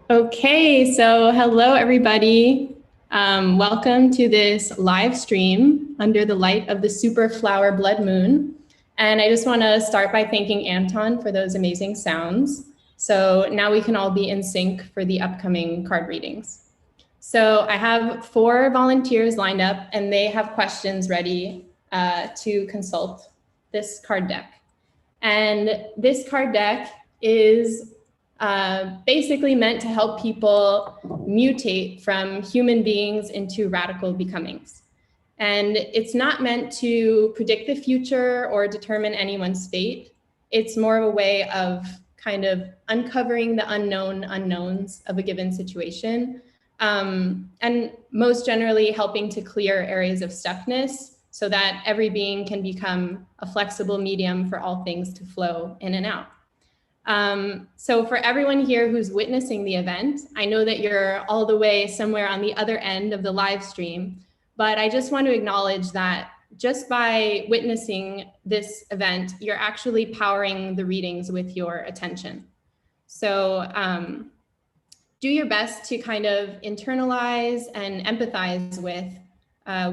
Okay, so hello everybody. Welcome to this live stream under the light of the super flower blood moon. And I just want to start by thanking Anton for those amazing sounds. So now we can all be in sync for the upcoming card readings. So I have 4 volunteers lined up and they have questions ready to consult this card deck. And this card deck is basically meant to help people mutate from human beings into radical becomings. And it's not meant to predict the future or determine anyone's fate. It's more of a way of kind of uncovering the unknown unknowns of a given situation, and most generally helping to clear areas of stuckness so that every being can become a flexible medium for all things to flow in and out. So for everyone here who's witnessing the event, I know that you're all the way somewhere on the other end of the live stream, but I just want to acknowledge that just by witnessing this event, you're actually powering the readings with your attention. So do your best to kind of internalize and empathize with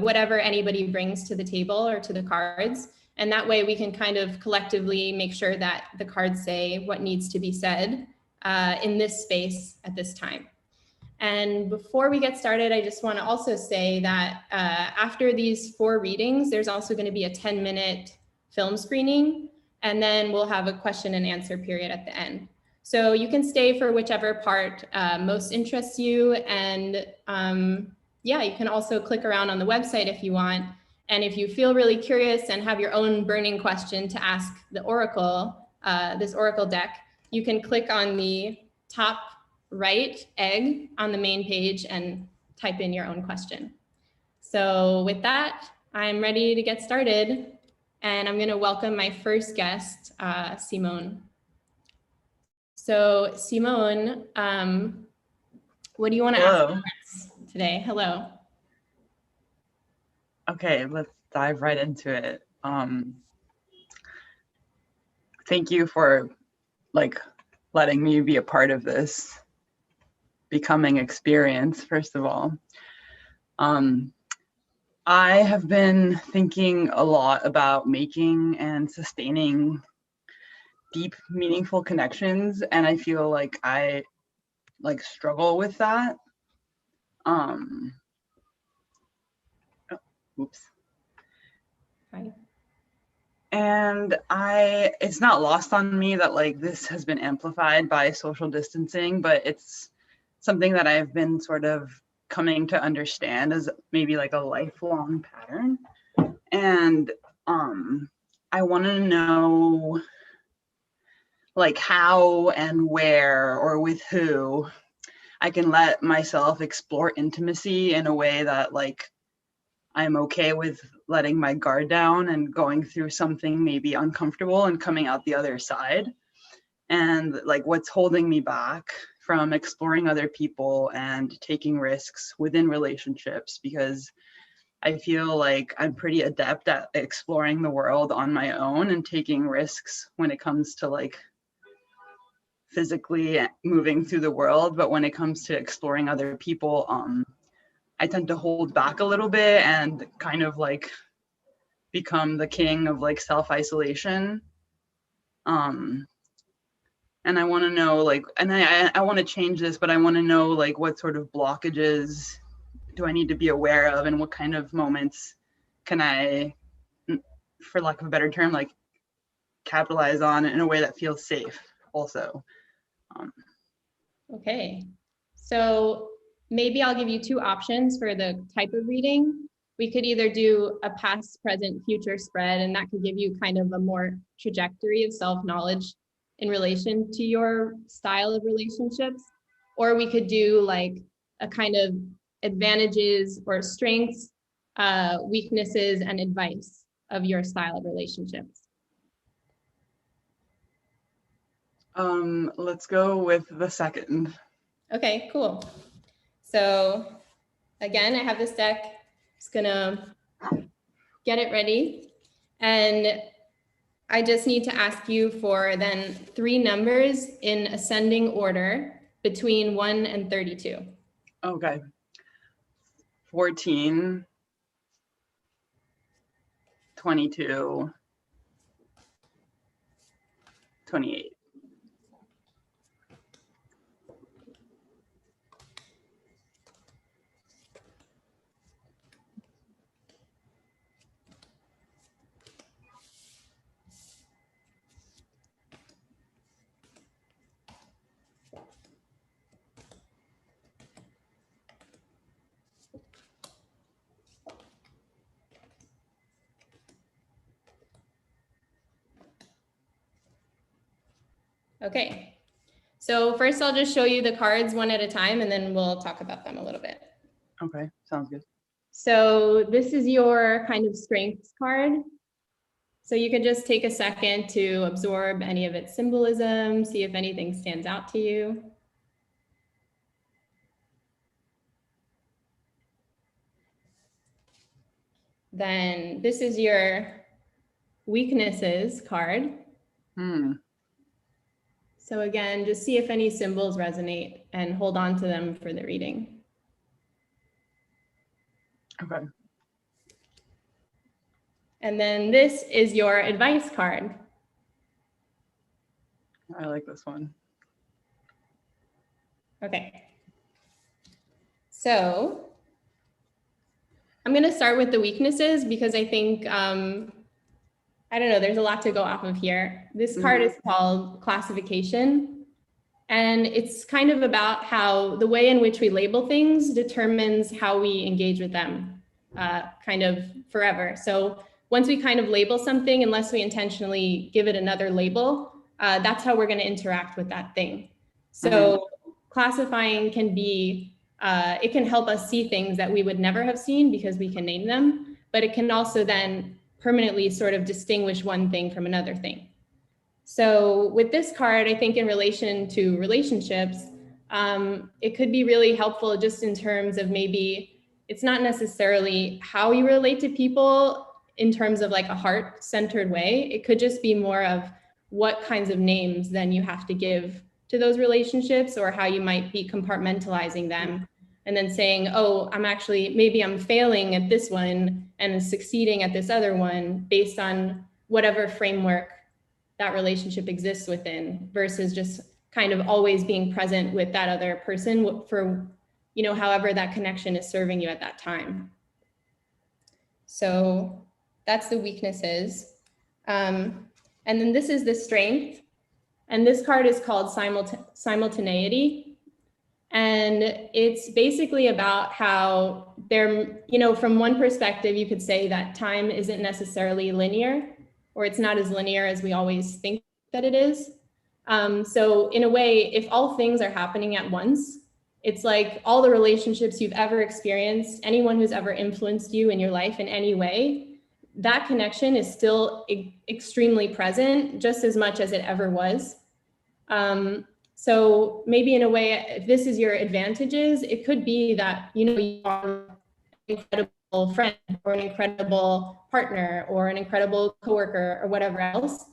whatever anybody brings to the table or to the cards. And that way we can kind of collectively make sure that the cards say what needs to be said in this space at this time. And before we get started, I just want to also say that after these 4 readings, there's also going to be a 10-minute film screening, and then we'll have a question and answer period at the end. So you can stay for whichever part most interests you. And yeah, you can also click around on the website if you want. And if you feel really curious and have your own burning question to ask the Oracle, this Oracle deck, you can click on the top right egg on the main page and type in your own question. So with that, I'm ready to get started. And I'm going to welcome my first guest, Simone. So Simone, what do you want to ask us today? Hello. Okay, let's dive right into it. Thank you for letting me be a part of this becoming experience, first of all. I have been thinking a lot about making and sustaining deep, meaningful connections, and I feel like I struggle with that. Oops. Hi. And it's not lost on me that this has been amplified by social distancing, but it's something that I've been sort of coming to understand as maybe a lifelong pattern. And I want to know how and where or with who I can let myself explore intimacy in a way that I'm okay with letting my guard down and going through something maybe uncomfortable and coming out the other side. And what's holding me back from exploring other people and taking risks within relationships, because I feel like I'm pretty adept at exploring the world on my own and taking risks when it comes to physically moving through the world. But when it comes to exploring other people, I tend to hold back a little bit and kind of become the king of self-isolation. And I want to know and I want to change this, but I want to know what sort of blockages do I need to be aware of, and what kind of moments can I, for lack of a better term, capitalize on in a way that feels safe also. Okay, so maybe I'll give you 2 options for the type of reading. We could either do a past, present, future spread, and that could give you kind of a more trajectory of self-knowledge in relation to your style of relationships. Or we could do a kind of advantages or strengths, weaknesses, and advice of your style of relationships. Let's go with the second. Okay, cool. So again, I have this deck. Just gonna get it ready. And I just need to ask you for then 3 numbers in ascending order between 1 and 32. Okay. 14, 22, 28. Okay, so first I'll just show you the cards one at a time and then we'll talk about them a little bit. Okay, sounds good. So this is your kind of strengths card. So you can just take a second to absorb any of its symbolism, see if anything stands out to you. Then this is your weaknesses card. So again, just see if any symbols resonate and hold on to them for the reading. Okay. And then this is your advice card. I like this one. Okay. So I'm going to start with the weaknesses because I think, I don't know, there's a lot to go off of here. This card is called classification. And it's kind of about how the way in which we label things determines how we engage with them kind of forever. So once we kind of label something, unless we intentionally give it another label, that's how we're going to interact with that thing. So classifying can be, it can help us see things that we would never have seen because we can name them, but it can also then permanently sort of distinguish one thing from another thing. So with this card, I think in relation to relationships, it could be really helpful just in terms of maybe it's not necessarily how you relate to people in terms of like a heart-centered way. It could just be more of what kinds of names then you have to give to those relationships or how you might be compartmentalizing them and then saying, oh, maybe I'm failing at this one and succeeding at this other one based on whatever framework that relationship exists within versus just kind of always being present with that other person for, you know, however that connection is serving you at that time. So that's the weaknesses. And then this is the strength. And this card is called simultaneity. And it's basically about how there, you know, from one perspective, you could say that time isn't necessarily linear, or it's not as linear as we always think that it is. So in a way, if all things are happening at once, it's like all the relationships you've ever experienced, anyone who's ever influenced you in your life in any way, that connection is still extremely present, just as much as it ever was. So maybe in a way, if this is your advantages, it could be that, you know, you are an incredible friend or an incredible partner or an incredible coworker or whatever else.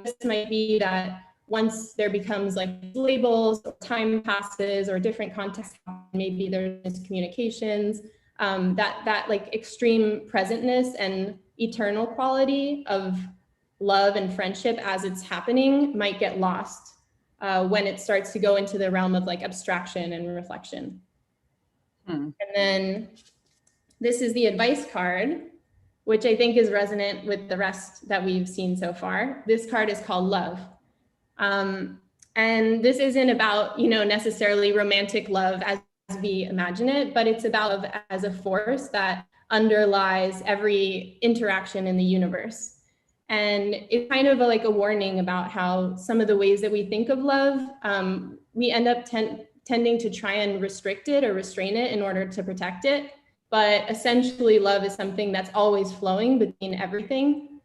This might be that once there becomes like labels, or time passes or different contexts, maybe there's miscommunications, that like extreme presentness and eternal quality of love and friendship as it's happening might get lost when it starts to go into the realm of like abstraction and reflection. And then this is the advice card, which I think is resonant with the rest that we've seen so far. This card is called love. And this isn't about, you know, necessarily romantic love as we imagine it, but it's about love as a force that underlies every interaction in the universe. And it's kind of like a warning about how some of the ways that we think of love, we end up tending to try and restrict it or restrain it in order to protect it. But essentially, love is something that's always flowing between everything.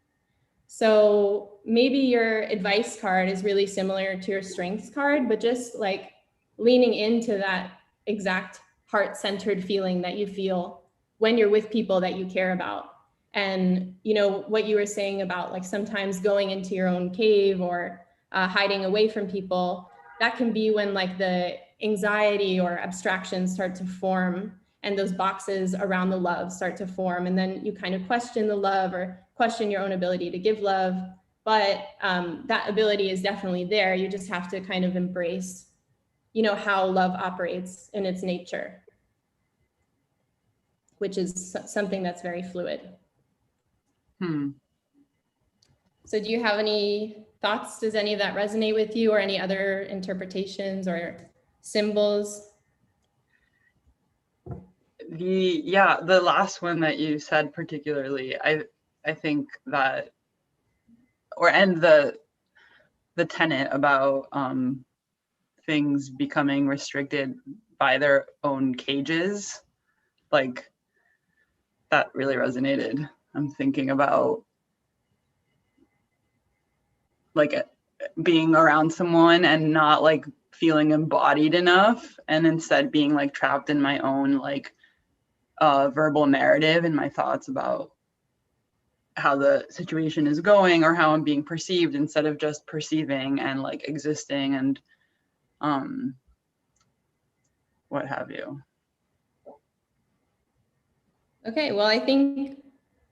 So maybe your advice card is really similar to your strengths card, but just like leaning into that exact heart-centered feeling that you feel when you're with people that you care about. And, you know, what you were saying about like sometimes going into your own cave or hiding away from people, that can be when like the anxiety or abstractions start to form, and those boxes around the love start to form, and then you kind of question the love or question your own ability to give love. But that ability is definitely there. You just have to kind of embrace, how love operates in its nature, which is something that's very fluid. So do you have any thoughts? Does any of that resonate with you, or any other interpretations or symbols? The last one that you said particularly, I think that, and the tenet about things becoming restricted by their own cages, like, that really resonated. I'm thinking about like being around someone and not like feeling embodied enough, and instead being like trapped in my own like verbal narrative and my thoughts about how the situation is going or how I'm being perceived, instead of just perceiving and like existing and what have you. Okay, well, I think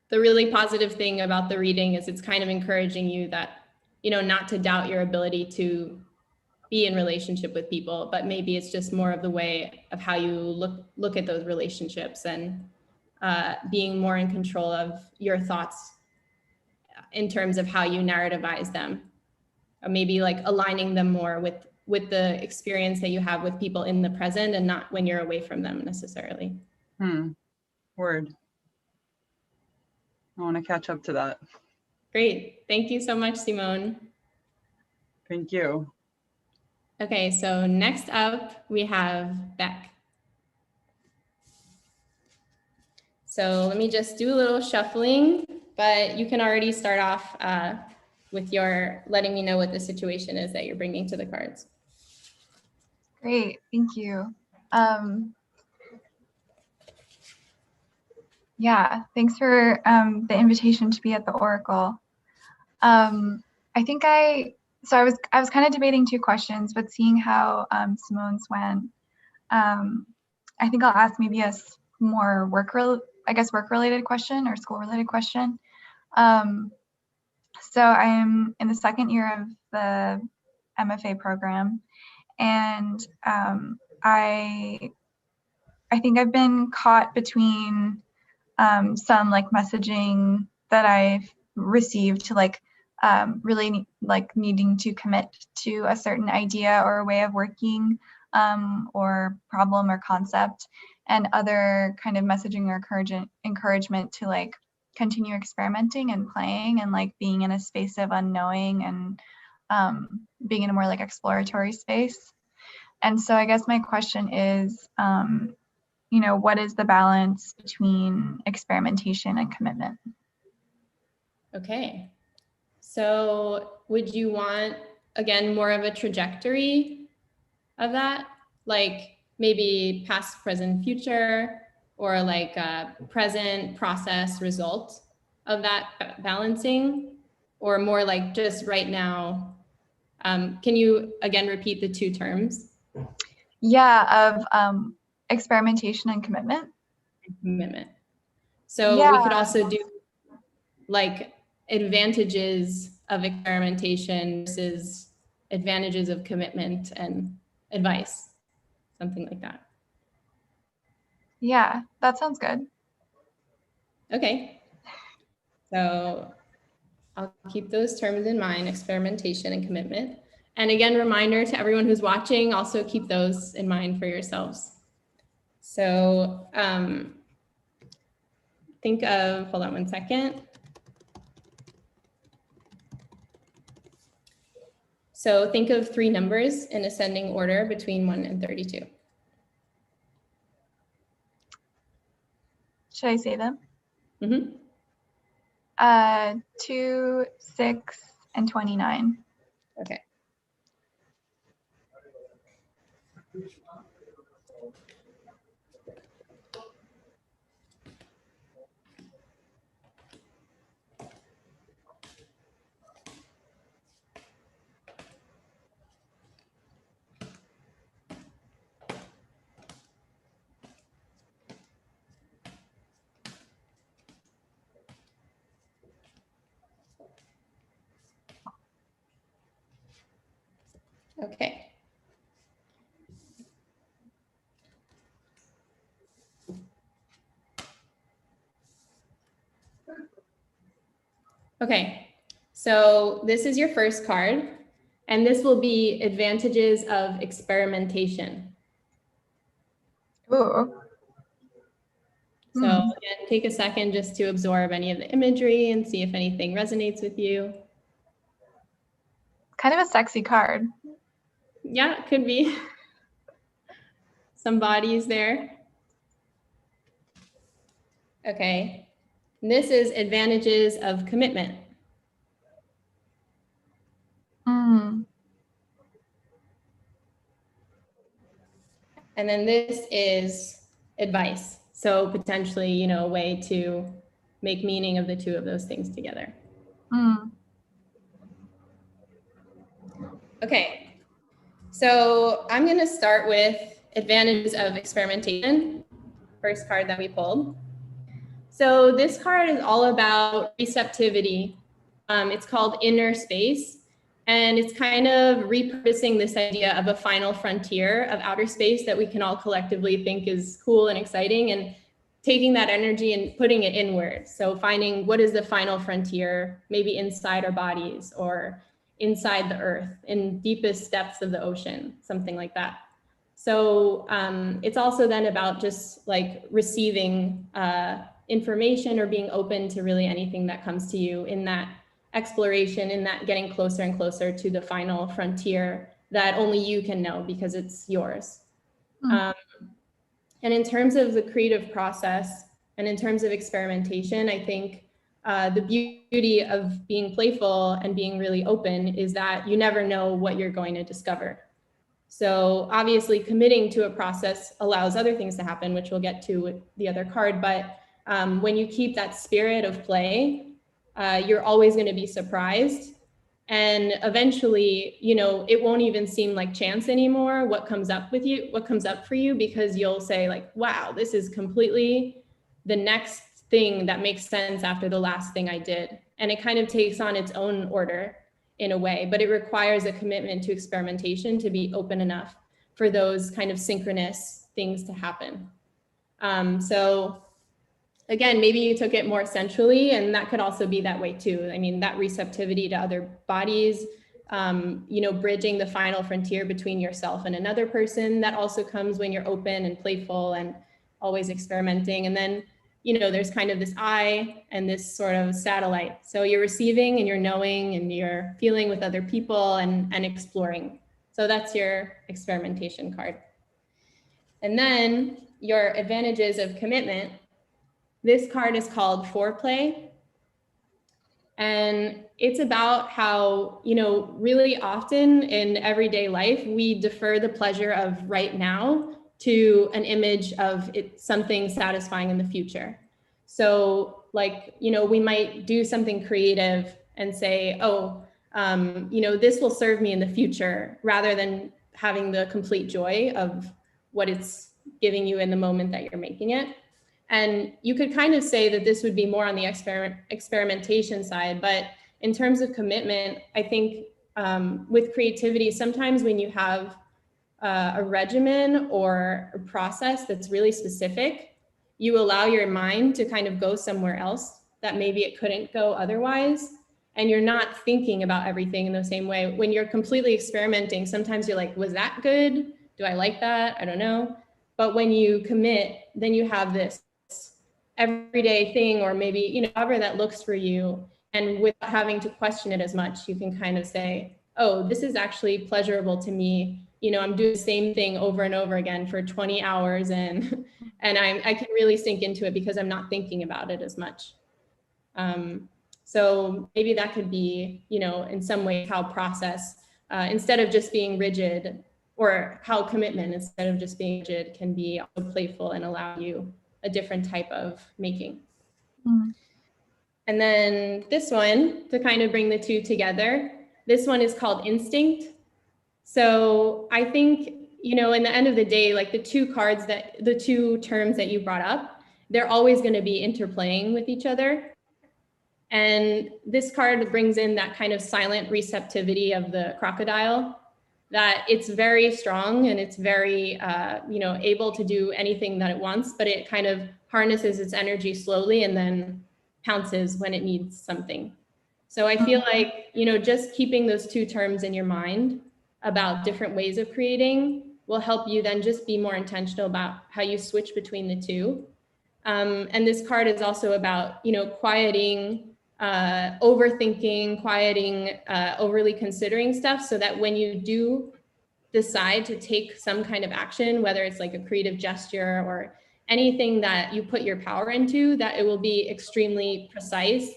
the really positive thing about the reading is it's kind of encouraging you that, not to doubt your ability to be in relationship with people, but maybe it's just more of the way of how you look at those relationships, and being more in control of your thoughts in terms of how you narrativize them, or maybe like aligning them more with the experience that you have with people in the present, and not when you're away from them necessarily. Word. I want to catch up to that. Great. Thank you so much, Simone. Thank you. Okay, so next up we have Beck. So let me just do a little shuffling, but you can already start off with your letting me know what the situation is that you're bringing to the cards. Great, thank you. Yeah, thanks for the invitation to be at the Oracle. I think I was kind of debating two questions, but seeing how Simone's went, I think I'll ask maybe a more work-related question or school-related question. So I'm in the second year of the MFA program, and I think I've been caught between some like messaging that I've received to like really like needing to commit to a certain idea or a way of working or problem or concept, and other kind of messaging or encouragement to like continue experimenting and playing and like being in a space of unknowing and being in a more like exploratory space. And so I guess my question is, what is the balance between experimentation and commitment? Okay. So would you want, again, more of a trajectory of that? Like maybe past, present, future, or like a present, process, result of that balancing, or more like just right now? Can you again repeat the two terms? Yeah, of experimentation and commitment. Commitment. So we could also do like advantages of experimentation versus advantages of commitment and advice, something like that. Yeah, that sounds good. Okay. So I'll keep those terms in mind, experimentation and commitment. And again, reminder to everyone who's watching, also keep those in mind for yourselves. So think of, hold on one second. So think of three numbers in ascending order between 1 and 32. Should I say them? Mm-hmm. 2, 6, and 29. Okay. Okay. Okay, so this is your first card, and this will be advantages of experimentation. Ooh. So again, take a second just to absorb any of the imagery and see if anything resonates with you. Kind of a sexy card. Yeah, it could be. Some bodies there. Okay, this is advantages of commitment. And then this is advice. So potentially, you know, a way to make meaning of the two of those things together. Okay, so I'm going to start with advantages of experimentation, first card that we pulled. So this card is all about receptivity. It's called inner space, and it's kind of repurposing this idea of a final frontier of outer space that we can all collectively think is cool and exciting, and taking that energy and putting it inward. So finding what is the final frontier, maybe inside our bodies or inside the earth, in deepest depths of the ocean, something like that. So it's also then about just like receiving information or being open to really anything that comes to you in that exploration, in that getting closer and closer to the final frontier that only you can know because it's yours. And in terms of the creative process and in terms of experimentation, I think the beauty of being playful and being really open is that you never know what you're going to discover. So obviously committing to a process allows other things to happen, which we'll get to with the other card. But when you keep that spirit of play, you're always going to be surprised. And eventually, you know, it won't even seem like chance anymore, what comes up for you, because you'll say like, wow, this is completely the next thing that makes sense after the last thing I did. And it kind of takes on its own order in a way, but it requires a commitment to experimentation to be open enough for those kind of synchronous things to happen. So again, maybe you took it more sensually, and that could also be that way too. I mean, that receptivity to other bodies, you know, bridging the final frontier between yourself and another person, that also comes when you're open and playful and always experimenting. And then, you know, there's kind of this eye and this sort of satellite. So you're receiving and you're knowing and you're feeling with other people and exploring. So that's your experimentation card. And then your advantages of commitment. This card is called foreplay. And it's about how, you know, really often in everyday life, we defer the pleasure of right now to an image of something satisfying in the future. So like, you know, we might do something creative and say, oh, you know, this will serve me in the future, rather than having the complete joy of what it's giving you in the moment that you're making it. And you could kind of say that this would be more on the experimentation side, but in terms of commitment, I think with creativity, sometimes when you have a regimen or a process that's really specific, you allow your mind to kind of go somewhere else that maybe it couldn't go otherwise. And you're not thinking about everything in the same way. When you're completely experimenting, sometimes you're like, was that good? Do I like that? I don't know. But when you commit, then you have this everyday thing, or maybe, you know, however that looks for you. And without having to question it as much, you can kind of say, oh, this is actually pleasurable to me. You know, I'm doing the same thing over and over again for 20 hours and I can really sink into it because I'm not thinking about it as much. So maybe that could be, you know, in some way how process, instead of just being rigid, or how commitment, instead of just being rigid, can be also playful and allow you a different type of making. And then this one, to kind of bring the two together, this one is called instinct. So I think, you know, in the end of the day, like the two terms that you brought up, they're always going to be interplaying with each other. And this card brings in that kind of silent receptivity of the crocodile. that it's very strong and it's very, able to do anything that it wants, but it kind of harnesses its energy slowly and then pounces when it needs something. So I feel like, just keeping those two terms in your mind about different ways of creating will help you then just be more intentional about how you switch between the two. And this card is also about, quieting, overthinking, quieting, overly considering stuff, so that when you do decide to take some kind of action, whether it's like a creative gesture or anything that you put your power into, that it will be extremely precise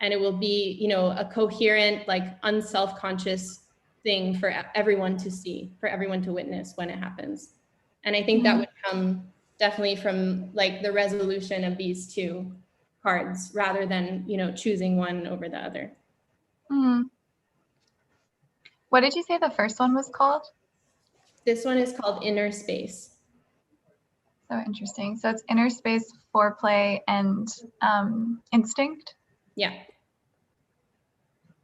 and it will be, a coherent, like unself-conscious thing for everyone to see, for everyone to witness when it happens. And I think that would come definitely from like the resolution of these two cards rather than, choosing one over the other. What did you say the first one was called? This one is called Inner Space. So interesting. So it's inner space, foreplay, and instinct. Yeah.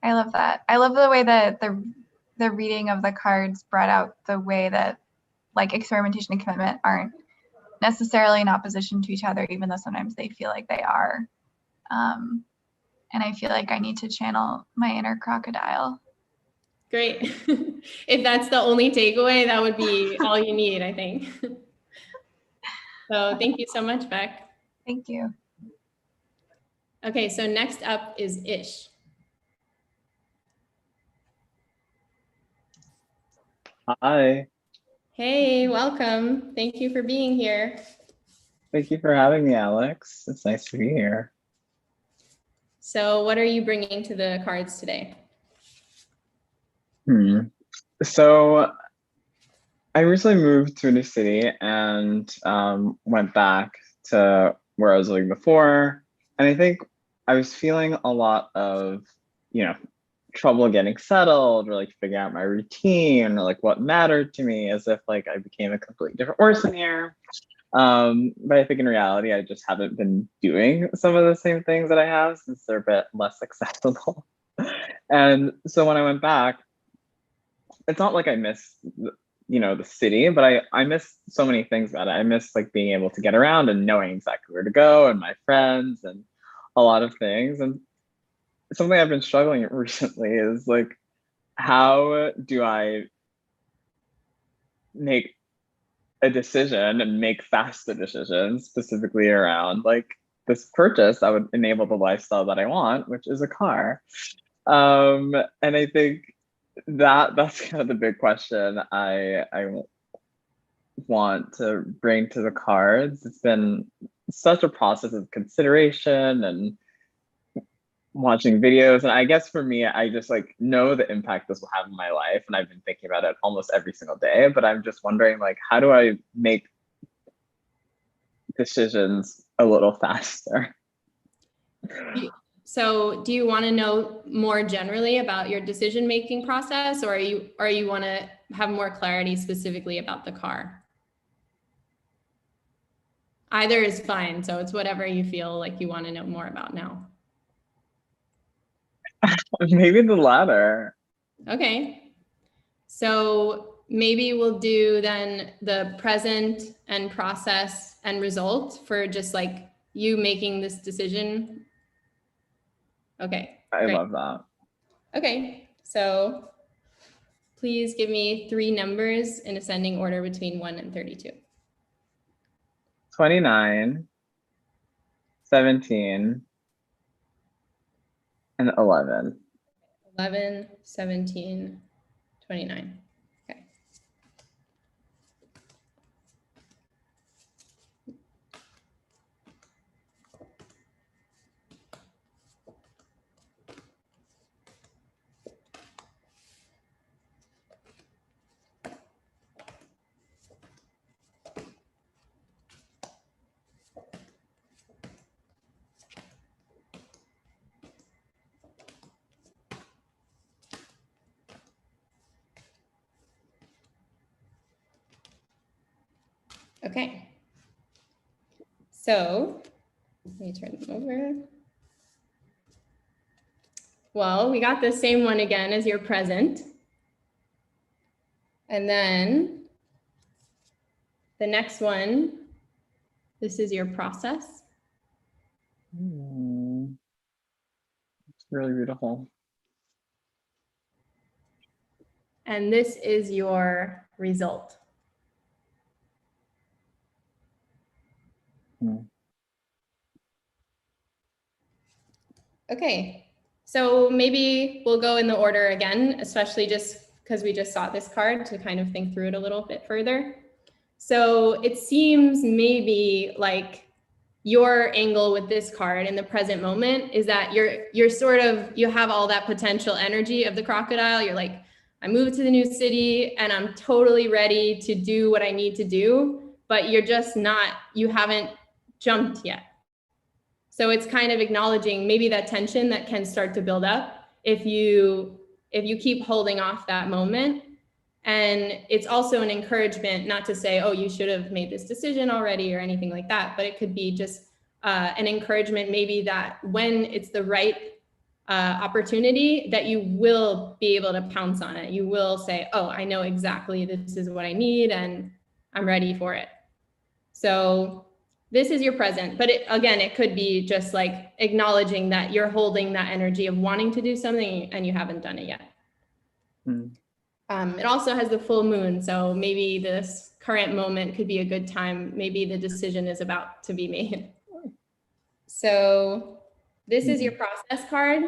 I love that. I love the way that the reading of the cards brought out the way that like experimentation and commitment aren't necessarily in opposition to each other, even though sometimes they feel like they are. And I feel like I need to channel my inner crocodile. Great. If that's the only takeaway, that would be all you need, I think. So thank you so much, Beck. Thank you. Okay, so next up is Ish. Hi. Hey, welcome. Thank you for being here. Thank you for having me, Alex. It's nice to be here. So what are you bringing to the cards today? So I recently moved to a new city and went back to where I was living before. And I think I was feeling a lot of, trouble getting settled or like figuring out my routine or like what mattered to me, as if like I became a completely different person here. But I think in reality, I just haven't been doing some of the same things that I have since they're a bit less accessible. And so when I went back, it's not like I miss, the city, but I miss so many things about it. I miss like being able to get around and knowing exactly where to go and my friends and a lot of things. And something I've been struggling with recently is like, how do I make a decision and make faster decisions specifically around like this purchase that would enable the lifestyle that I want, which is a car. And I think that's kind of the big question I want to bring to the cards. It's been such a process of consideration and watching videos, and I guess for me, I just like know the impact this will have in my life, and I've been thinking about it almost every single day. But I'm just wondering, like, how do I make decisions a little faster? So do you want to know more generally about your decision-making process, or you want to have more clarity specifically about the car? Either is fine. So it's whatever you feel like you want to know more about now. Maybe the latter. Okay. So maybe we'll do then the present and process and result for just like you making this decision. Okay. I great. love that. Okay. So please give me 3 numbers in ascending order between 1 and 32. 29, 17, and 11. 11, 17, 29. Okay. Okay. So let me turn them over. Well, we got the same one again as your present. And then the next one, this is your process. It's really beautiful. And this is your result. Okay, so maybe we'll go in the order again, especially just because we just saw this card to kind of think through it a little bit further. So it seems maybe like your angle with this card in the present moment is that you're sort of, you have all that potential energy of the crocodile. You're like, I moved to the new city and I'm totally ready to do what I need to do, but you're just not, you haven't jumped yet. So it's kind of acknowledging maybe that tension that can start to build up if you keep holding off that moment. And it's also an encouragement not to say, oh, you should have made this decision already or anything like that, but it could be just an encouragement maybe that when it's the right opportunity that you will be able to pounce on it. You will say, oh, I know exactly this is what I need and I'm ready for it. So this is your present, but again, it could be just like acknowledging that you're holding that energy of wanting to do something and you haven't done it yet. It also has the full moon, so maybe this current moment could be a good time. Maybe the decision is about to be made. So this is your process card,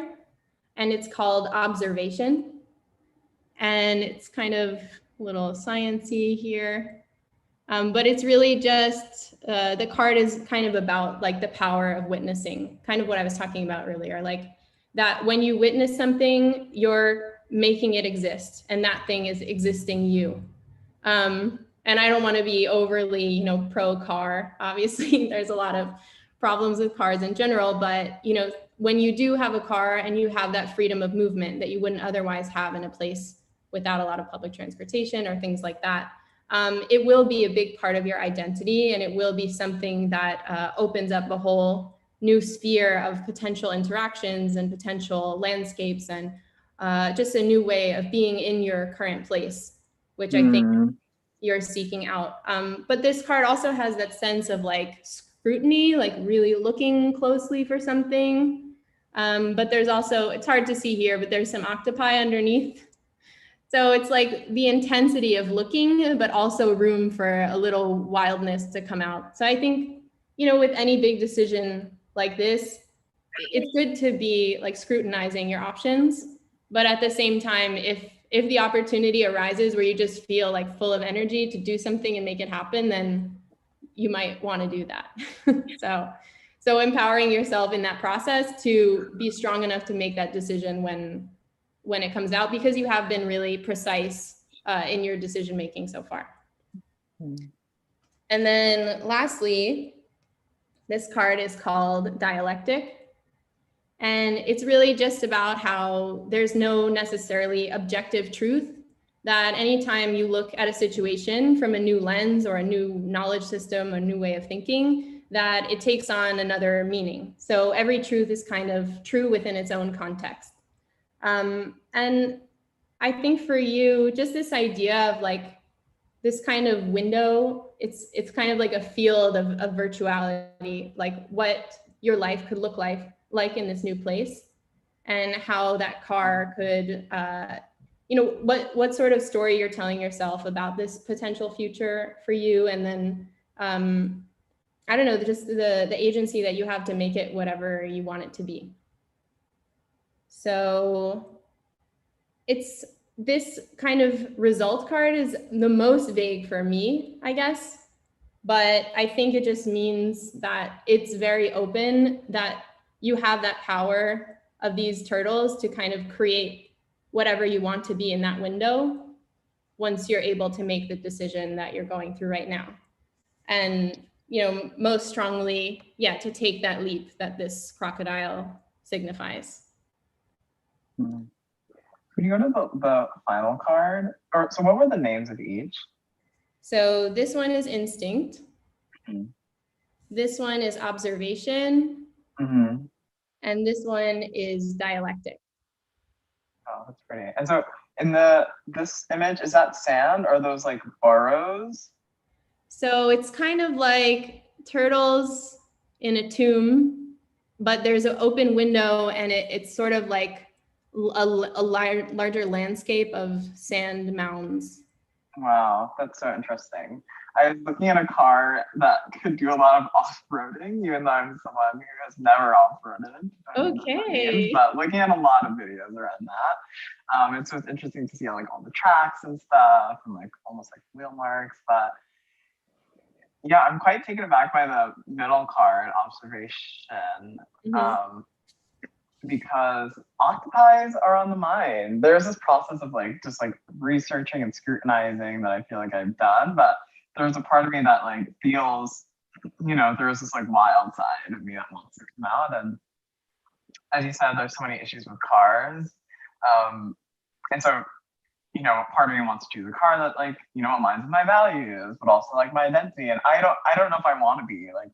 and it's called observation. And it's kind of a little sciencey here. But it's really just, the card is kind of about like the power of witnessing, kind of what I was talking about earlier, like that when you witness something, you're making it exist and that thing is existing you. And I don't want to be overly, pro car. Obviously, there's a lot of problems with cars in general, but, when you do have a car and you have that freedom of movement that you wouldn't otherwise have in a place without a lot of public transportation or things like that, it will be a big part of your identity, and it will be something that opens up a whole new sphere of potential interactions and potential landscapes and just a new way of being in your current place, which I think you're seeking out. But this card also has that sense of like scrutiny, like really looking closely for something. But there's also, it's hard to see here, but there's some octopi underneath. So it's like the intensity of looking, but also room for a little wildness to come out. So I think, with any big decision like this, it's good to be like scrutinizing your options. But at the same time, if the opportunity arises where you just feel like full of energy to do something and make it happen, then you might want to do that. So empowering yourself in that process to be strong enough to make that decision when it comes out, because you have been really precise in your decision making so far. And then lastly, this card is called dialectic. And it's really just about how there's no necessarily objective truth, that anytime you look at a situation from a new lens or a new knowledge system, a new way of thinking, that it takes on another meaning. So every truth is kind of true within its own context. And I think for you, just this idea of like this kind of window, it's kind of like a field of virtuality, like what your life could look like in this new place, and how that car could, what sort of story you're telling yourself about this potential future for you. And then, I don't know, just the agency that you have to make it whatever you want it to be. So it's this kind of result card is the most vague for me, I guess. But I think it just means that it's very open, that you have that power of these turtles to kind of create whatever you want to be in that window once you're able to make the decision that you're going through right now. And, most strongly, to take that leap that this crocodile signifies. Could you go to the final card? So what were the names of each? So this one is instinct. This one is observation. And this one is dialectic. Oh, that's pretty. And so in this image, is that sand or are those like burrows? So it's kind of like turtles in a tomb, but there's an open window and it's sort of like a larger landscape of sand mounds. Wow, that's so interesting. I was looking at a car that could do a lot of off-roading, even though I'm someone who has never off-roaded. Okay. But looking at a lot of videos around that, it's just interesting to see like all the tracks and stuff and like almost like wheel marks. But yeah, I'm quite taken aback by the middle card observation. Because octopi are on the mind. There's this process of like just like researching and scrutinizing that I feel like I've done, but there's a part of me that like feels, there's this like wild side of me that wants to come out. And as you said, there's so many issues with cars. And so, part of me wants to choose a car that like, aligns with my values, but also like my identity. And I don't know if I want to be like,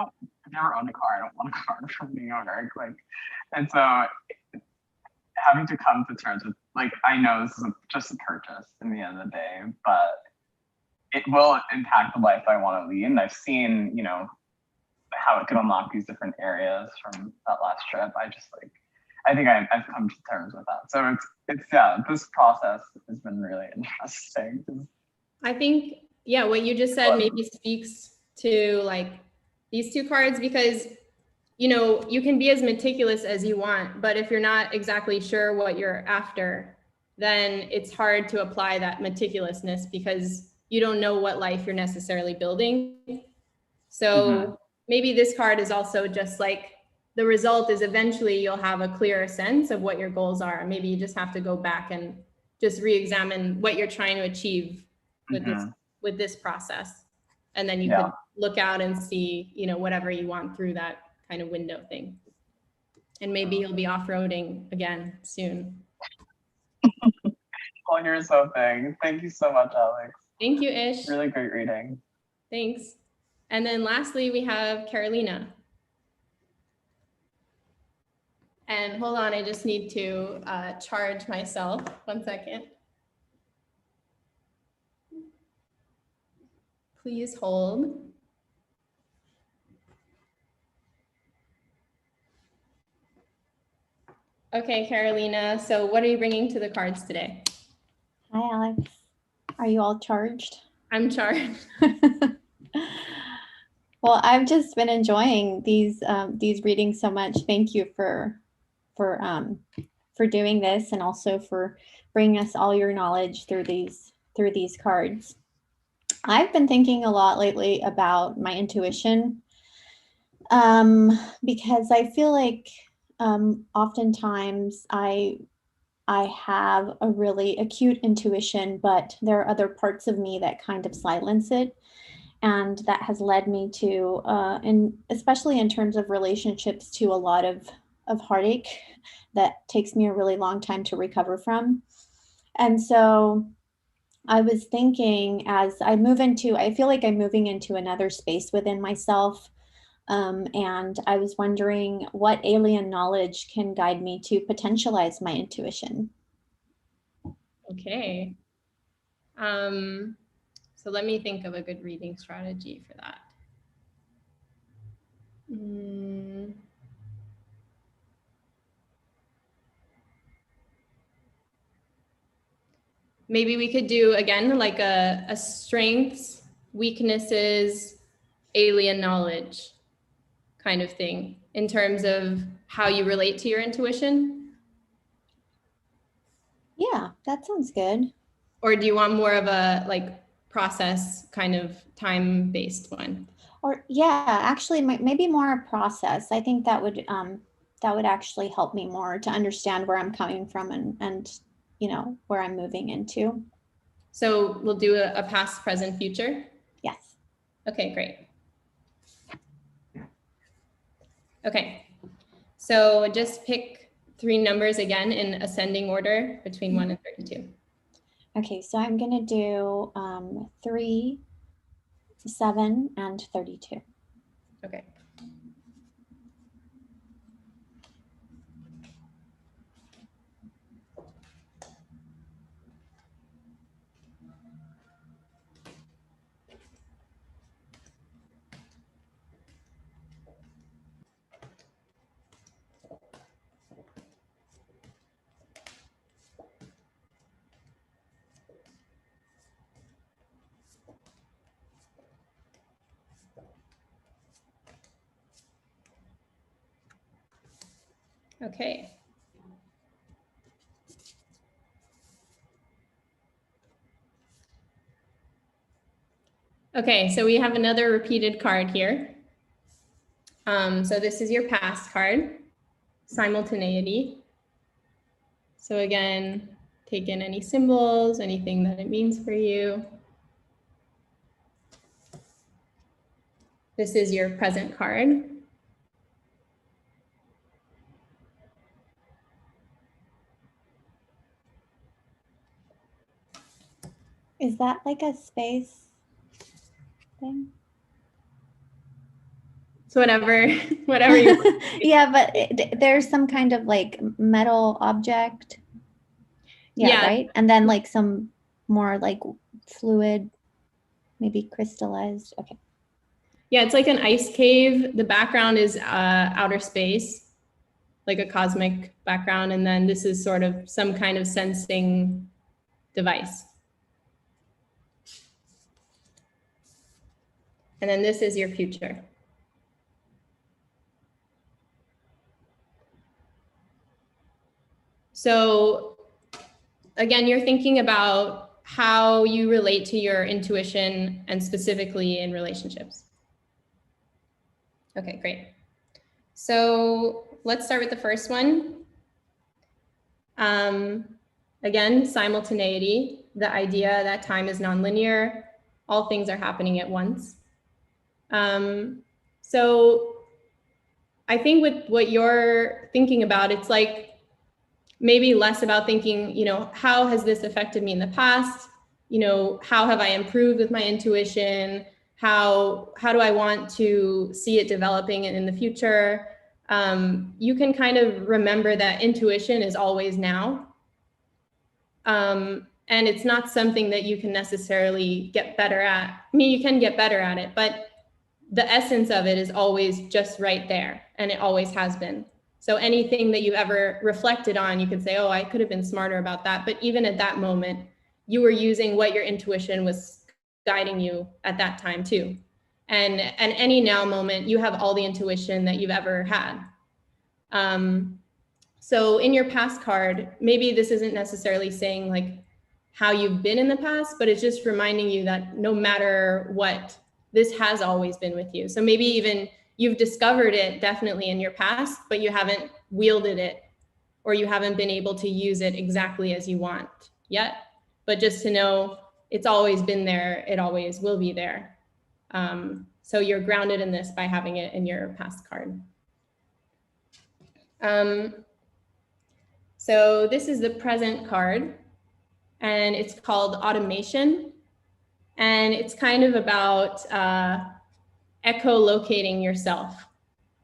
I've never owned a car. I don't want a car from New York. Like, and so having to come to terms with like, I know this is just a purchase in the end of the day, but it will impact the life I want to lead. And I've seen, how it could unlock these different areas from that last trip. I think I've come to terms with that. So it's this process has been really interesting. I think, what you just said maybe speaks to like these two cards, because you can be as meticulous as you want, but if you're not exactly sure what you're after, then it's hard to apply that meticulousness because you don't know what life you're necessarily building. So maybe this card is also just like the result is eventually you'll have a clearer sense of what your goals are. Maybe you just have to go back and just re-examine what you're trying to achieve with this process. And then you could look out and see, whatever you want through that kind of window thing. And maybe you'll be off-roading again soon. Well, you're so big. Thank you so much, Alex. Thank you, Ish. Really great reading. Thanks. And then lastly, we have Carolina. And hold on, I just need to charge myself. 1 second. Please hold. Okay, Carolina, so what are you bringing to the cards today? Hi, Alex. Are you all charged? I'm charged. Well, I've just been enjoying these readings so much. Thank you for doing this, and also for bringing us all your knowledge through these cards. I've been thinking a lot lately about my intuition, because I feel like oftentimes I have a really acute intuition, but there are other parts of me that kind of silence it. And that has led me to, and especially in terms of relationships, to a lot of heartache that takes me a really long time to recover from. And so I was thinking, as I feel like I'm moving into another space within myself. And I was wondering what alien knowledge can guide me to potentialize my intuition. Okay. So let me think of a good reading strategy for that. Maybe we could do, again, like a strengths, weaknesses, alien knowledge kind of thing in terms of how you relate to your intuition. Yeah, that sounds good. Or do you want more of a like process kind of time-based one? Or actually maybe more a process. I think that would actually help me more to understand where I'm coming from and where I'm moving into. So we'll do a past, present, future? Yes. Okay, great. Okay, so just pick 3 numbers again in ascending order between 1 and 32. Okay, so I'm gonna do 3, 7, and 32. Okay. Okay. Okay, so we have another repeated card here. So this is your past card, simultaneity. So again, take in any symbols, anything that it means for you. This is your present card. Is that like a space thing? So whatever you want. Yeah, but there's some kind of like metal object. Yeah, right? And then like some more like fluid, maybe crystallized. Okay. Yeah, it's like an ice cave. The background is outer space, like a cosmic background. And then this is sort of some kind of sensing device. And then this is your future. So again, you're thinking about how you relate to your intuition and specifically in relationships. Okay, great. So let's start with the first one. Again, simultaneity, the idea that time is nonlinear, all things are happening at once. So I think with what you're thinking about, it's like maybe less about thinking, you know, how has this affected me in the past? You know, how have I improved with my intuition? How do I want to see it developing in the future? You can kind of remember that intuition is always now. And it's not something that you can necessarily get better at. I mean, you can get better at it, but the essence of it is always just right there, and it always has been. So anything that you've ever reflected on, you could say, oh, I could have been smarter about that. But even at that moment, you were using what your intuition was guiding you at that time too. And at any now moment, you have all the intuition that you've ever had. So in your past card, maybe this isn't necessarily saying like how you've been in the past, but it's just reminding you that no matter what, this has always been with you. So maybe even you've discovered it definitely in your past, but you haven't wielded it, or you haven't been able to use it exactly as you want yet. But just to know it's always been there, it always will be there. So you're grounded in this by having it in your past card. So this is the present card, and it's called automation. And it's kind of about echolocating yourself.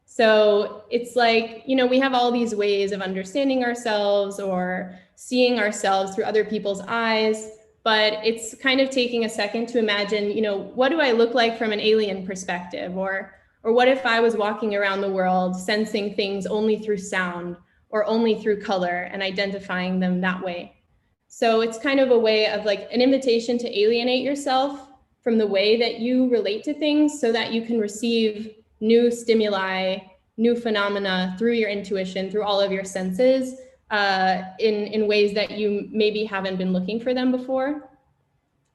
So it's like, you know, we have all these ways of understanding ourselves or seeing ourselves through other people's eyes, but it's kind of taking a second to imagine, you know, what do I look like from an alien perspective? Or what if I was walking around the world sensing things only through sound or only through color and identifying them that way? So it's kind of a way of like an invitation to alienate yourself from the way that you relate to things so that you can receive new stimuli, new phenomena through your intuition, through all of your senses, in ways that you maybe haven't been looking for them before.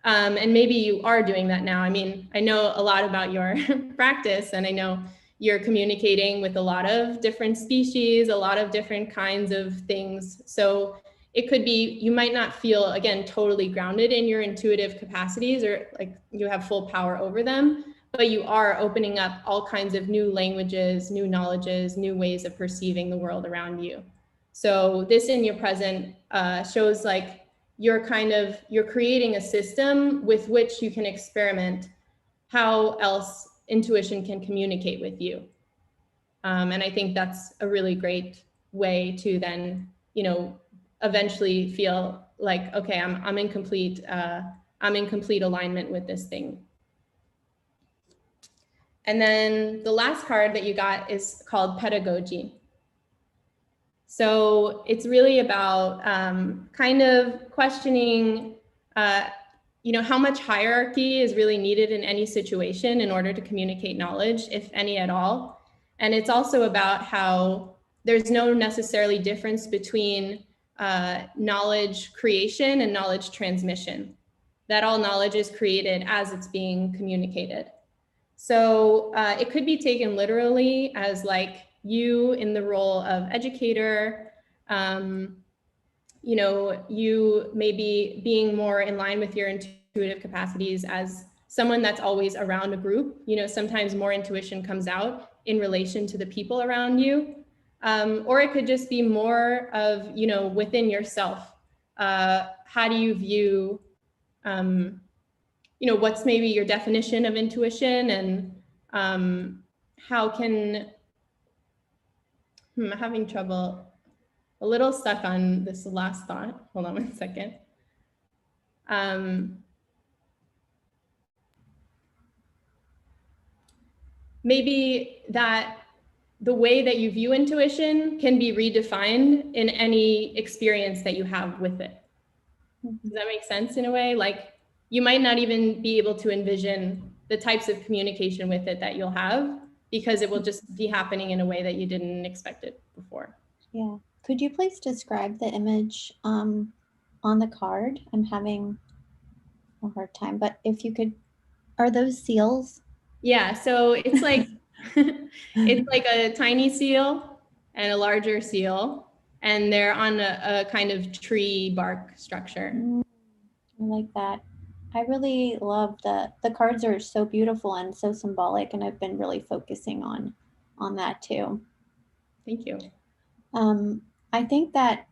And maybe you are doing that now. I mean, I know a lot about your practice, and I know you're communicating with a lot of different species, a lot of different kinds of things. So it could be, you might not feel, again, totally grounded in your intuitive capacities or like you have full power over them, but you are opening up all kinds of new languages, new knowledges, new ways of perceiving the world around you. So this in your present shows like you're creating a system with which you can experiment how else intuition can communicate with you. And I think that's a really great way to then, you know, eventually feel like, okay, I'm in complete alignment with this thing. And then the last card that you got is called pedagogy. So it's really about kind of questioning, you know, how much hierarchy is really needed in any situation in order to communicate knowledge, if any at all. And it's also about how there's no necessarily difference between knowledge creation and knowledge transmission. That all knowledge is created as it's being communicated. So it could be taken literally as like you in the role of educator, you know, you maybe being more in line with your intuitive capacities as someone that's always around a group. You know, sometimes more intuition comes out in relation to the people around you. Or it could just be more of, you know, within yourself. How do you view, you know, what's maybe your definition of intuition, and how can, I'm having trouble, a little stuck on this last thought. Hold on one second. Maybe that the way that you view intuition can be redefined in any experience that you have with it. Does that make sense in a way? Like you might not even be able to envision the types of communication with it that you'll have because it will just be happening in a way that you didn't expect it before. Yeah. Could you please describe the image on the card? I'm having a hard time, but if you could, are those seals? Yeah, so it's like, it's like a tiny seal and a larger seal, and they're on a kind of tree bark structure. I like that. I really love the cards are so beautiful and so symbolic, and I've been really focusing on that too. Thank you. I think that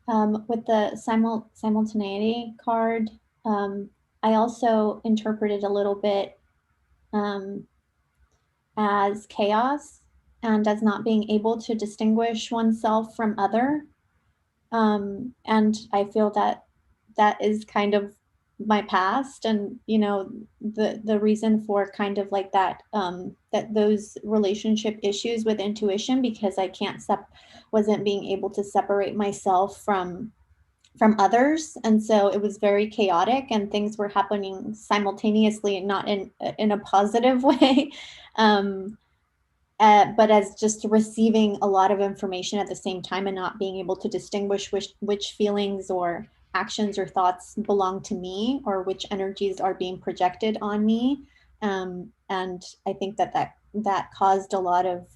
with the simultaneity card, I also interpreted a little bit as chaos and as not being able to distinguish oneself from other. And I feel that that is kind of my past, and you know, the reason for kind of like that that those relationship issues with intuition, because I wasn't being able to separate myself from others, and so it was very chaotic and things were happening simultaneously and not in a positive way. But as just receiving a lot of information at the same time and not being able to distinguish which feelings or actions or thoughts belong to me or which energies are being projected on me. And I think that caused a lot of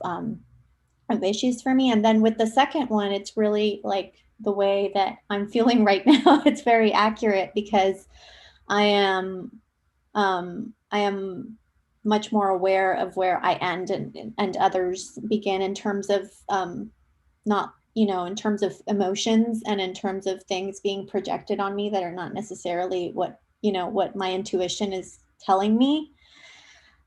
issues for me. And then with the second one, it's really like the way that I'm feeling right now. It's very accurate because I am much more aware of where I end and others begin in terms of not, you know, in terms of emotions and in terms of things being projected on me that are not necessarily what, you know, what my intuition is telling me.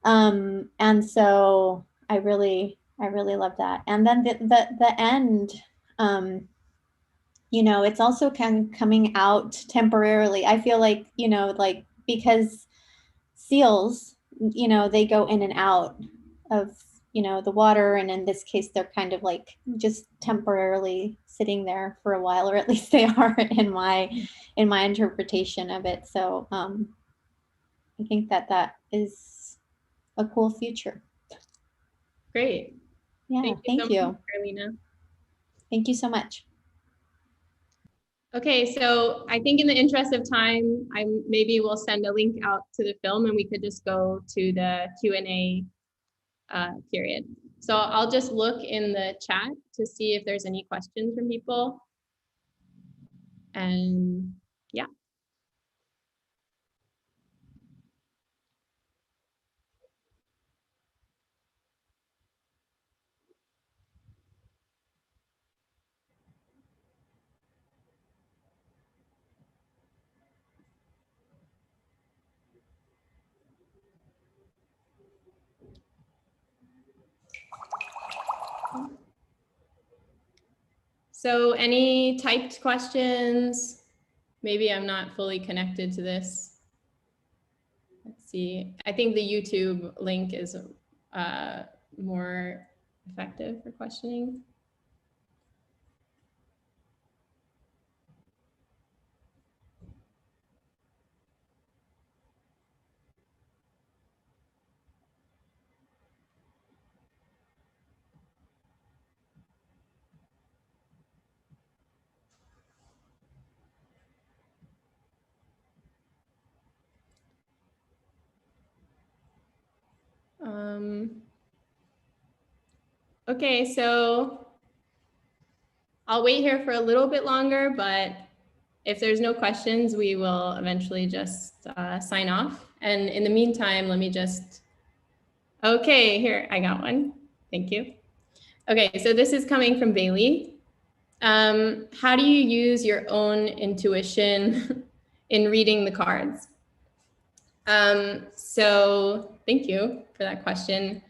And so I really love that. And then the end, you know, it's also kind of coming out temporarily. I feel like, you know, like because seals, you know, they go in and out of, you know, the water, and in this case they're kind of like just temporarily sitting there for a while, or at least they are in my interpretation of it. So I think that is a cool future. Great. Yeah, thank you, Carolina. Thank you so much. Okay, so I think in the interest of time, maybe we'll send a link out to the film and we could just go to the Q&A period. So I'll just look in the chat to see if there's any questions from people. And yeah. So any typed questions? Maybe I'm not fully connected to this. Let's see. I think the YouTube link is more effective for questioning. Okay, so I'll wait here for a little bit longer, but if there's no questions, we will eventually just sign off. And in the meantime, let me just, okay, here, I got one. Thank you. Okay, so this is coming from Bailey. How do you use your own intuition in reading the cards? So thank you for that question.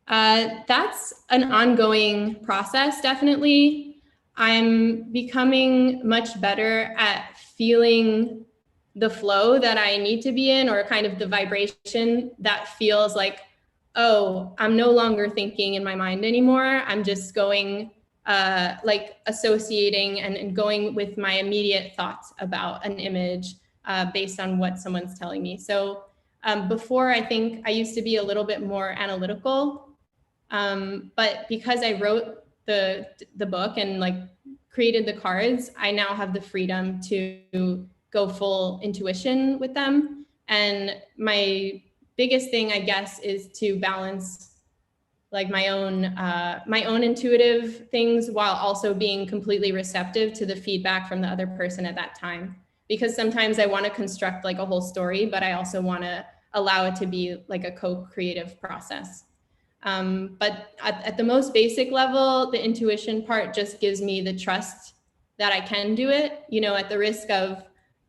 That's an ongoing process, definitely. I'm becoming much better at feeling the flow that I need to be in, or kind of the vibration that feels like, oh, I'm no longer thinking in my mind anymore. I'm just going like associating and going with my immediate thoughts about an image based on what someone's telling me. So before, I think I used to be a little bit more analytical, but because I wrote the book and like created the cards, I now have the freedom to go full intuition with them. And my biggest thing, I guess, is to balance like my own intuitive things while also being completely receptive to the feedback from the other person at that time. Because sometimes I want to construct like a whole story, but I also want to allow it to be like a co-creative process. But at the most basic level, the intuition part just gives me the trust that I can do it, you know, at the risk of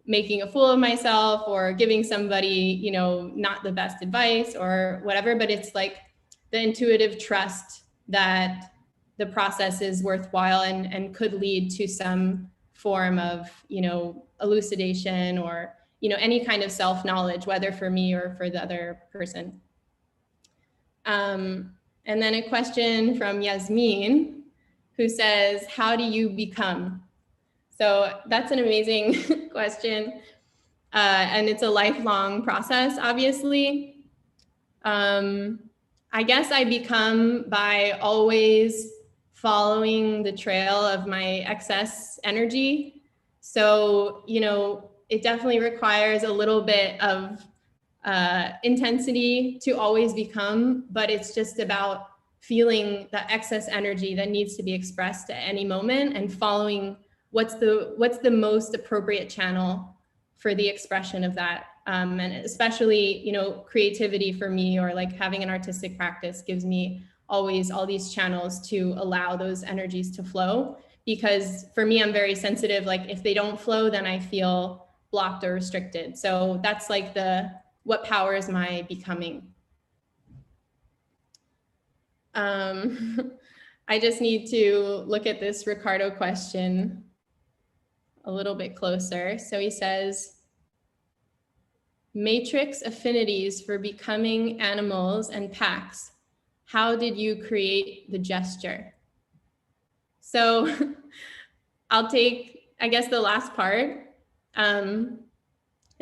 making a fool of myself or giving somebody, you know, not the best advice or whatever. But it's like the intuitive trust that the process is worthwhile and could lead to some form of, you know, elucidation or, you know, any kind of self-knowledge, whether for me or for the other person. And then a question from Yasmin, who says, how do you become? So that's an amazing question. And it's a lifelong process, obviously. I guess I become by always following the trail of my excess energy. So, you know, it definitely requires a little bit of intensity to always become, but it's just about feeling the excess energy that needs to be expressed at any moment and following what's the most appropriate channel for the expression of that. And especially, you know, creativity for me, or like having an artistic practice, gives me always all these channels to allow those energies to flow. Because for me, I'm very sensitive. Like if they don't flow, then I feel blocked or restricted. So that's like what powers my becoming. I just need to look at this Ricardo question a little bit closer. So he says, matrix affinities for becoming animals and packs. How did you create the gesture? So I'll take, I guess, the last part and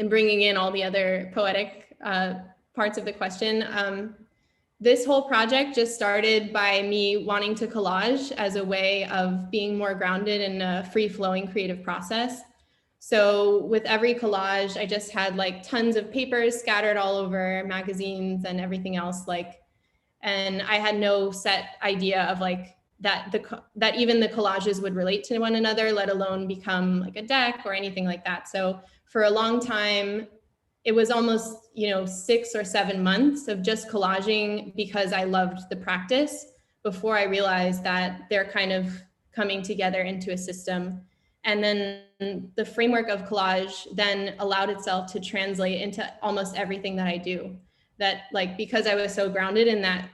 bringing in all the other poetic parts of the question. This whole project just started by me wanting to collage as a way of being more grounded in a free-flowing creative process. So with every collage, I just had like tons of papers scattered all over, magazines and everything else, like, and I had no set idea of like that even the collages would relate to one another, let alone become like a deck or anything like that. So for a long time, it was almost, you know, 6 or 7 months of just collaging because I loved the practice before I realized that they're kind of coming together into a system. And then the framework of collage then allowed itself to translate into almost everything that I do. That, like, because I was so grounded in that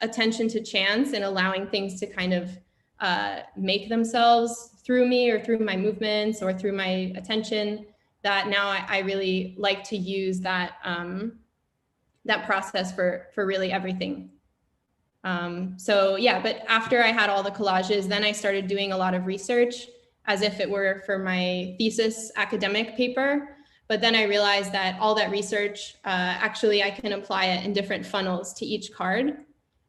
attention to chance and allowing things to kind of make themselves through me or through my movements or through my attention, that now I really like to use that that process for really everything. So yeah, but after I had all the collages, then I started doing a lot of research as if it were for my thesis academic paper. But then I realized that all that research, actually I can apply it in different funnels to each card.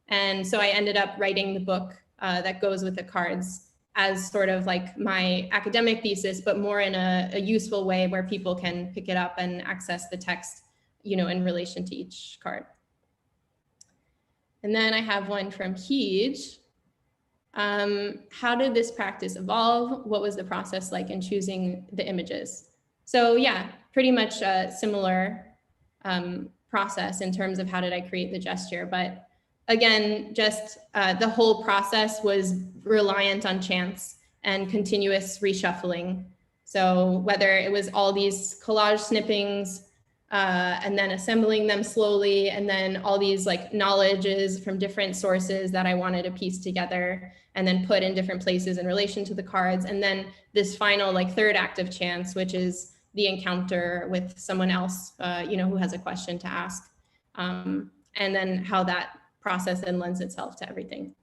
And so I ended up writing the book that goes with the cards as sort of like my academic thesis, but more in a useful way where people can pick it up and access the text, you know, in relation to each card. And then I have one from Hej. How did this practice evolve? What was the process like in choosing the images? So yeah, pretty much a similar process in terms of how did I create the gesture. But again, just the whole process was reliant on chance and continuous reshuffling. So whether it was all these collage snippings and then assembling them slowly, and then all these like knowledges from different sources that I wanted to piece together and then put in different places in relation to the cards. And then this final like third act of chance, which is the encounter with someone else, you know, who has a question to ask. And then how that process then lends itself to everything.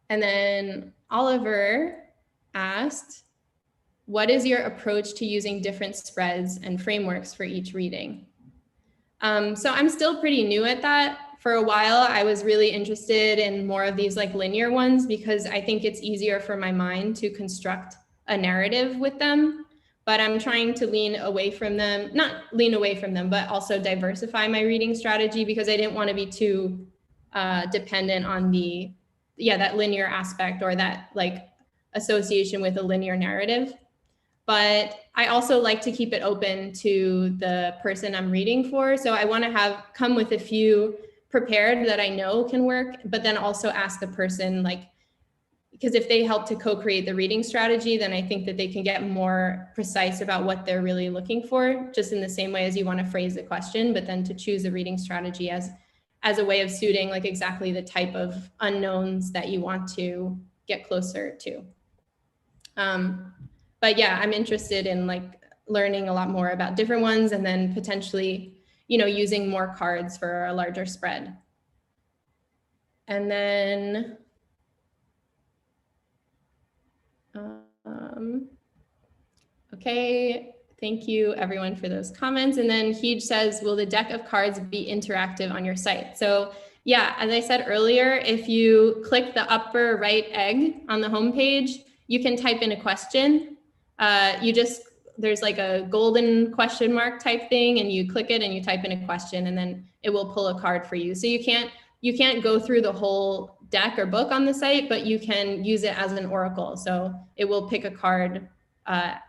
And then Oliver asked, what is your approach to using different spreads and frameworks for each reading? So I'm still pretty new at that. For a while, I was really interested in more of these like linear ones because I think it's easier for my mind to construct a narrative with them. But I'm trying to lean away from them, not lean away from them, but also diversify my reading strategy because I didn't want to be too dependent on that linear aspect or that like association with a linear narrative. But I also like to keep it open to the person I'm reading for. So I want to come with a few prepared that I know can work, but then also ask the person, like, because if they help to co-create the reading strategy, then I think that they can get more precise about what they're really looking for, just in the same way as you want to phrase the question, but then to choose a reading strategy as a way of suiting like exactly the type of unknowns that you want to get closer to. But yeah, I'm interested in like learning a lot more about different ones and then potentially, you know, using more cards for a larger spread. And then, okay, thank you everyone for those comments. And then Hej says, will the deck of cards be interactive on your site? So yeah, as I said earlier, if you click the upper right egg on the homepage, you can type in a question. There's like a golden question mark type thing and you click it and you type in a question and then it will pull a card for you. So you can't go through the whole deck or book on the site, but you can use it as an oracle. So it will pick a card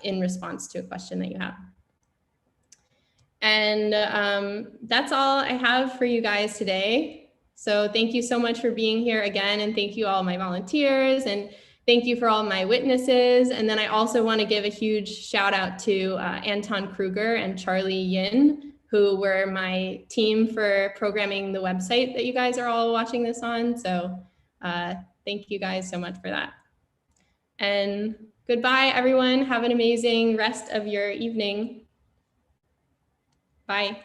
in response to a question that you have. And that's all I have for you guys today. So thank you so much for being here again. And thank you all my volunteers and thank you for all my witnesses. And then I also want to give a huge shout out to Anton Krueger and Charlie Yin, who were my team for programming the website that you guys are all watching this on. So thank you guys so much for that. And goodbye, everyone. Have an amazing rest of your evening. Bye.